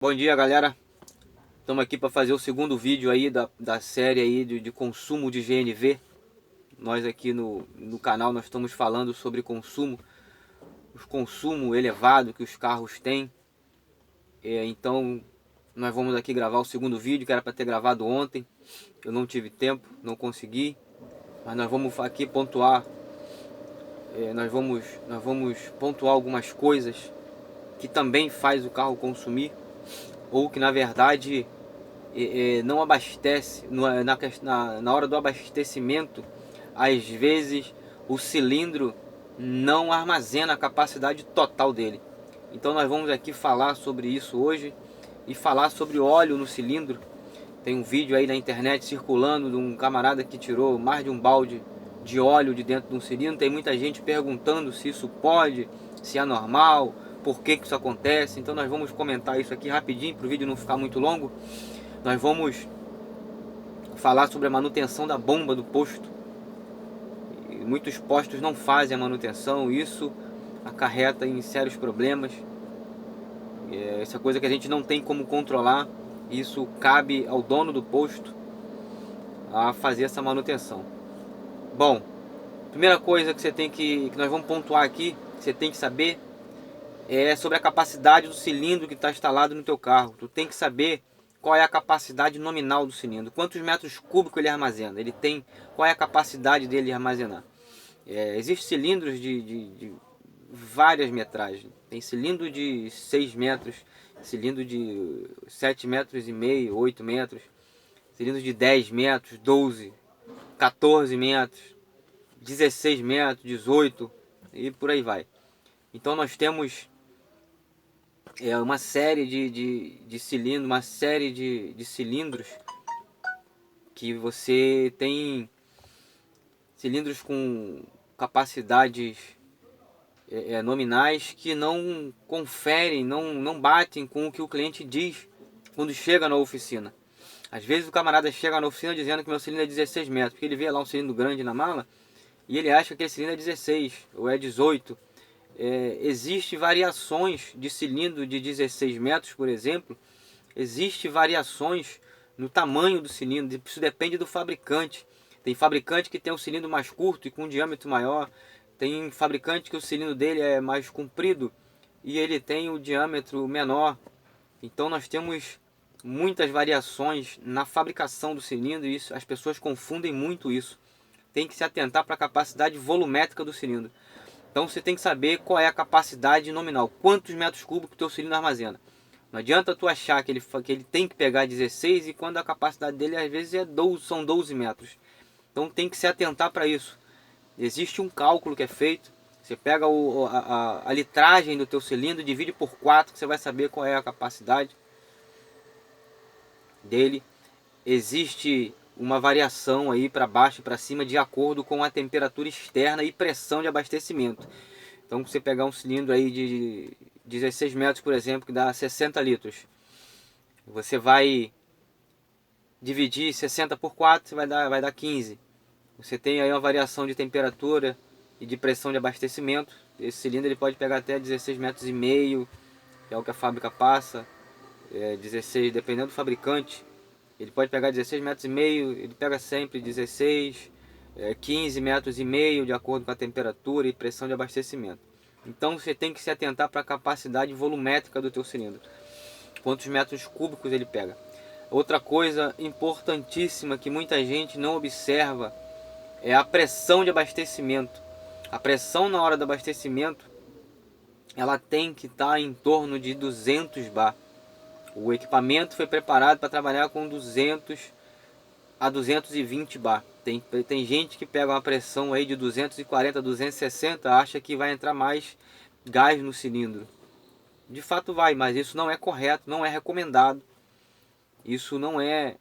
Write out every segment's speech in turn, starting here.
Bom dia, galera. Estamos aqui para fazer o segundo vídeo aí da série aí de consumo de GNV. Nós aqui no canal nós estamos falando sobre consumo, os consumo elevado que os carros têm. Então nós vamos aqui gravar o segundo vídeo, que era para ter gravado ontem. Eu não tive tempo, não consegui. Mas nós vamos aqui pontuar, nós vamos pontuar algumas coisas que também faz o carro consumir, ou que na verdade não abastece, na hora do abastecimento, às vezes o cilindro não armazena a capacidade total dele. Então nós vamos aqui falar sobre isso hoje e falar sobre óleo no cilindro. Tem um vídeo aí na internet circulando de um camarada que tirou mais de um balde de óleo de dentro de um cilindro. Tem muita gente perguntando se isso pode, se é normal, por que isso acontece. Então nós vamos comentar isso aqui rapidinho para o vídeo não ficar muito longo. Nós vamos falar sobre a manutenção da bomba do posto. Muitos postos não fazem a manutenção, isso acarreta em sérios problemas. Essa coisa que a gente não tem como controlar, isso cabe ao dono do posto a fazer essa manutenção. Bom, primeira coisa que que nós vamos pontuar aqui, que você tem que saber, é sobre a capacidade do cilindro que está instalado no teu carro. Tu tem que saber qual é a capacidade nominal do cilindro, quantos metros cúbicos ele armazena, ele tem, qual é a capacidade dele de armazenar. Existem cilindros de várias metragens. Tem cilindro de 6 metros, cilindro de 7 metros e meio, 8 metros, cilindro de 10 metros, 12, 14 metros, 16 metros, 18 e por aí vai. Então nós temos uma série de cilindros, uma série de cilindros que você tem cilindros com capacidades nominais que não conferem, não batem com o que o cliente diz quando chega na oficina. Às vezes o camarada chega na oficina dizendo que meu cilindro é 16 metros, porque ele vê lá um cilindro grande na mala e ele acha que aquele cilindro é 16 ou é 18. Existe variações de cilindro de 16 metros, por exemplo. Existe variações no tamanho do cilindro, isso depende do fabricante. Tem fabricante que tem um cilindro mais curto e com um diâmetro maior. Tem fabricante que o cilindro dele é mais comprido e ele tem o diâmetro menor. Então nós temos muitas variações na fabricação do cilindro e isso, as pessoas confundem muito isso. Tem que se atentar para a capacidade volumétrica do cilindro. Então você tem que saber qual é a capacidade nominal, quantos metros cúbicos o teu cilindro armazena. Não adianta tu achar que ele tem que pegar 16 e quando a capacidade dele às vezes são 12 metros. Então tem que se atentar para isso. Existe um cálculo que é feito. Você pega a litragem do teu cilindro, divide por 4, que você vai saber qual é a capacidade dele. Existe uma variação aí para baixo e para cima de acordo com a temperatura externa e pressão de abastecimento. Então, se você pegar um cilindro aí de 16 metros, por exemplo, que dá 60 litros, você vai dividir 60 por 4, vai dar 15. Você tem aí uma variação de temperatura e de pressão de abastecimento. Esse cilindro ele pode pegar até 16 metros e meio, que é o que a fábrica passa. 16, dependendo do fabricante, ele pode pegar 16 metros e meio, ele pega sempre 16, 15 metros e meio, de acordo com a temperatura e pressão de abastecimento. Então você tem que se atentar para a capacidade volumétrica do teu cilindro, quantos metros cúbicos ele pega. Outra coisa importantíssima que muita gente não observa é a pressão de abastecimento. A pressão na hora do abastecimento, ela tem que estar em torno de 200 bar. O equipamento foi preparado para trabalhar com 200 a 220 bar. Tem gente que pega uma pressão aí de 240 a 260, acha que vai entrar mais gás no cilindro. De fato vai, mas isso não é correto, não é recomendado. Isso não é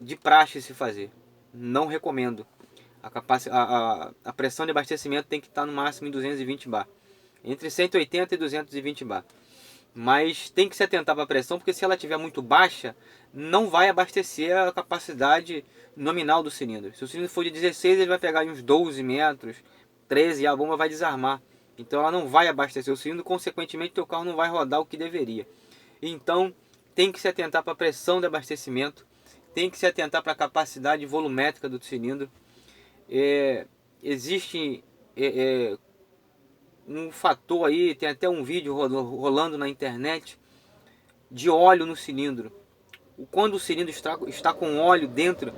de praxe se fazer. Não recomendo. A pressão de abastecimento tem que estar no máximo em 220 bar. Entre 180 e 220 bar. Mas tem que se atentar para a pressão, porque se ela estiver muito baixa, não vai abastecer a capacidade nominal do cilindro. Se o cilindro for de 16, ele vai pegar uns 12 metros, 13, e a bomba vai desarmar. Então ela não vai abastecer o cilindro, consequentemente o teu carro não vai rodar o que deveria. Então tem que se atentar para a pressão de abastecimento, tem que se atentar para a capacidade volumétrica do cilindro. Existe um fator aí, tem até um vídeo rolando na internet, de óleo no cilindro. Quando o cilindro está com óleo dentro,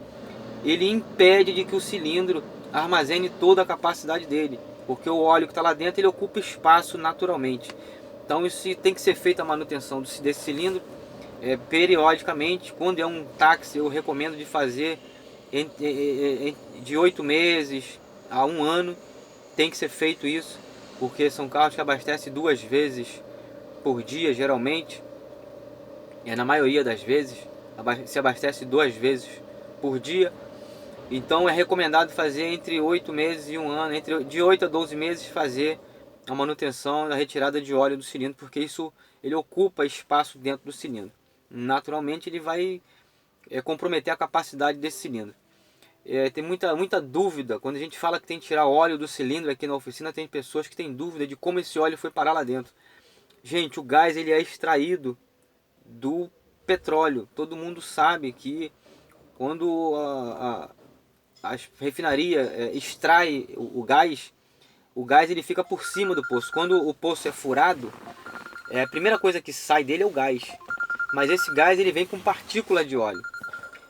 ele impede de que o cilindro armazene toda a capacidade dele, porque o óleo que está lá dentro, ele ocupa espaço naturalmente. Então isso tem que ser feita a manutenção desse cilindro periodicamente. Quando é um táxi, eu recomendo de fazer de 8 meses a 1 ano, tem que ser feito isso, porque são carros que abastecem 2 vezes por dia, geralmente. Na maioria das vezes, se abastece 2 vezes por dia. Então é recomendado fazer entre 8 meses e 1 ano, de 8 a 12 meses, fazer a manutenção da retirada de óleo do cilindro, porque isso ele ocupa espaço dentro do cilindro. Naturalmente ele vai comprometer a capacidade desse cilindro. Tem muita dúvida, quando a gente fala que tem que tirar óleo do cilindro aqui na oficina, tem pessoas que têm dúvida de como esse óleo foi parar lá dentro. Gente, o gás ele é extraído do petróleo. Todo mundo sabe que quando a refinaria extrai o gás ele fica por cima do poço. Quando o poço é furado, a primeira coisa que sai dele é o gás. Mas esse gás ele vem com partícula de óleo.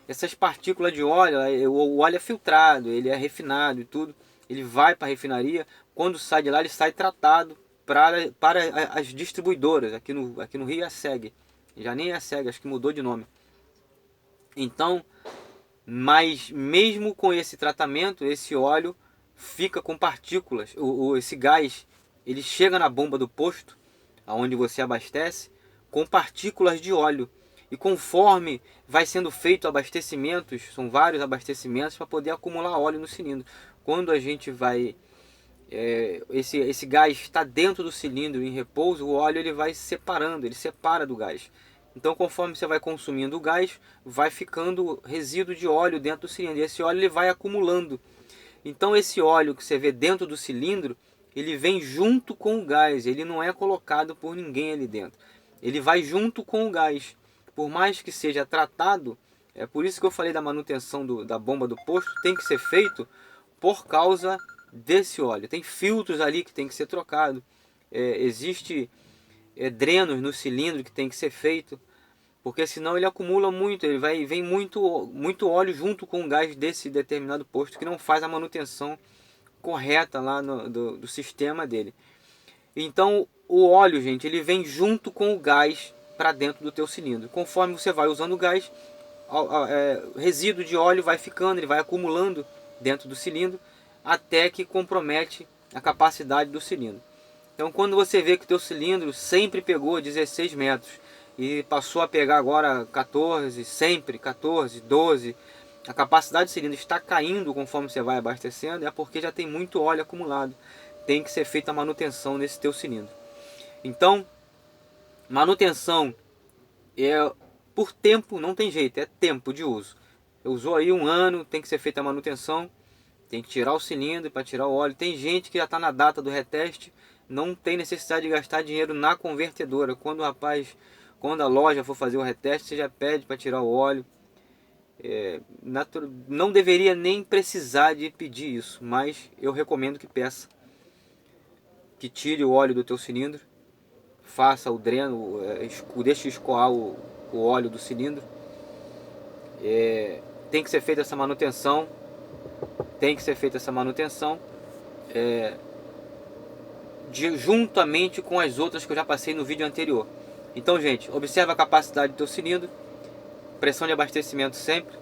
Essas partículas de óleo, o óleo é filtrado, ele é refinado e tudo. Ele vai para a refinaria. Quando sai de lá, ele sai tratado para as distribuidoras. Aqui no Rio é a SEG. Já nem é a SEG, acho que mudou de nome. Então, mas mesmo com esse tratamento, esse óleo fica com partículas. Esse gás, ele chega na bomba do posto, aonde você abastece, com partículas de óleo. E conforme vai sendo feito abastecimentos, são vários abastecimentos para poder acumular óleo no cilindro. Quando a gente vai, esse gás está dentro do cilindro em repouso, o óleo ele vai separando, ele separa do gás. Então conforme você vai consumindo o gás, vai ficando resíduo de óleo dentro do cilindro. E esse óleo ele vai acumulando. Então esse óleo que você vê dentro do cilindro, ele vem junto com o gás, ele não é colocado por ninguém ali dentro. Ele vai junto com o gás. Por mais que seja tratado, é por isso que eu falei da manutenção da bomba do posto, tem que ser feito por causa desse óleo. Tem filtros ali que tem que ser trocado. Existe drenos no cilindro que tem que ser feito, porque senão ele acumula muito, vem muito óleo junto com o gás desse determinado posto, que não faz a manutenção correta lá do sistema dele. Então o óleo, gente, ele vem junto com o gás para dentro do teu cilindro. Conforme você vai usando o gás, resíduo de óleo vai ficando, ele vai acumulando dentro do cilindro, até que compromete a capacidade do cilindro. Então quando você vê que o teu cilindro sempre pegou 16 metros e passou a pegar agora 14, sempre 14, 12, a capacidade do cilindro está caindo conforme você vai abastecendo, é porque já tem muito óleo acumulado. Tem que ser feita a manutenção nesse teu cilindro. Então, manutenção por tempo, não tem jeito, é tempo de uso. Usou aí 1 ano, tem que ser feita a manutenção, tem que tirar o cilindro para tirar o óleo. Tem gente que já está na data do reteste, não tem necessidade de gastar dinheiro na convertedora. Quando a loja for fazer o reteste, você já pede para tirar o óleo. Não deveria nem precisar de pedir isso, mas eu recomendo que peça. Que tire o óleo do teu cilindro, faça o dreno, deixe escoar o óleo do cilindro. Tem que ser feita essa manutenção. Juntamente com as outras que eu já passei no vídeo anterior. Então, gente, observa a capacidade do teu cilindro, pressão de abastecimento sempre,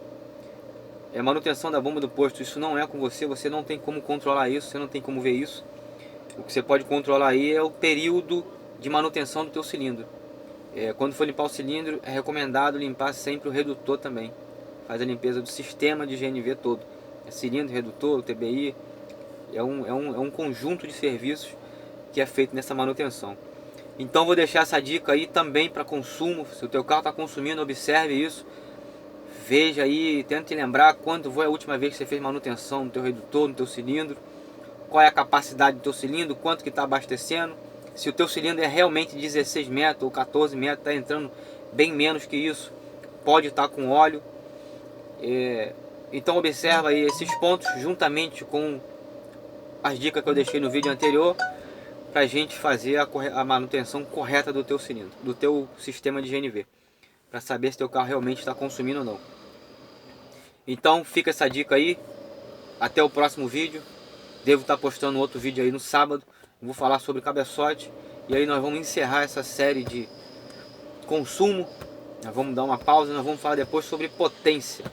manutenção da bomba do posto, isso não é com você não tem como controlar isso, você não tem como ver isso. O que você pode controlar aí é o período de manutenção do teu cilindro. Quando for limpar o cilindro, é recomendado limpar sempre o redutor também. Faz a limpeza do sistema de GNV todo. Cilindro, redutor, TBI, é um conjunto de serviços que é feito nessa manutenção. Então vou deixar essa dica aí também para consumo. Se o teu carro está consumindo, observe isso. Veja aí, tente lembrar quando foi a última vez que você fez manutenção no teu redutor, no teu cilindro. Qual é a capacidade do teu cilindro, quanto que está abastecendo. Se o teu cilindro é realmente 16 metros ou 14 metros, está entrando bem menos que isso, pode estar com óleo. Então observa aí esses pontos juntamente com as dicas que eu deixei no vídeo anterior, para a gente fazer a manutenção correta do teu cilindro, do teu sistema de GNV, para saber se teu carro realmente está consumindo ou não. Então fica essa dica aí, até o próximo vídeo. Devo estar postando outro vídeo aí no sábado, vou falar sobre cabeçote, e aí nós vamos encerrar essa série de consumo. Nós vamos dar uma pausa, nós vamos falar depois sobre potência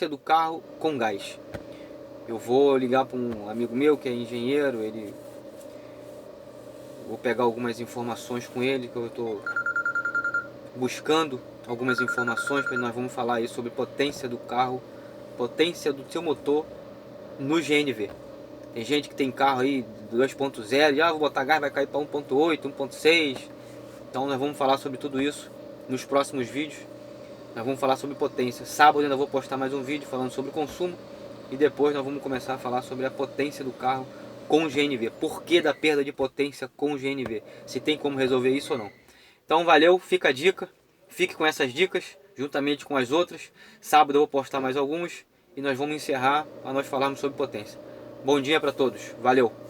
do carro com gás. Eu vou ligar para um amigo meu que é engenheiro, vou pegar algumas informações com ele, que eu estou buscando algumas informações, porque nós vamos falar aí sobre potência do carro, potência do seu motor no GNV. Tem gente que tem carro aí 2.0, vou botar gás, vai cair para 1.8, 1.6. Então nós vamos falar sobre tudo isso nos próximos vídeos. Nós vamos falar sobre potência. Sábado ainda vou postar mais um vídeo falando sobre consumo. E depois nós vamos começar a falar sobre a potência do carro com GNV. Por que da perda de potência com GNV? Se tem como resolver isso ou não. Então valeu, fica a dica. Fique com essas dicas, juntamente com as outras. Sábado eu vou postar mais algumas. E nós vamos encerrar para nós falarmos sobre potência. Bom dia para todos. Valeu!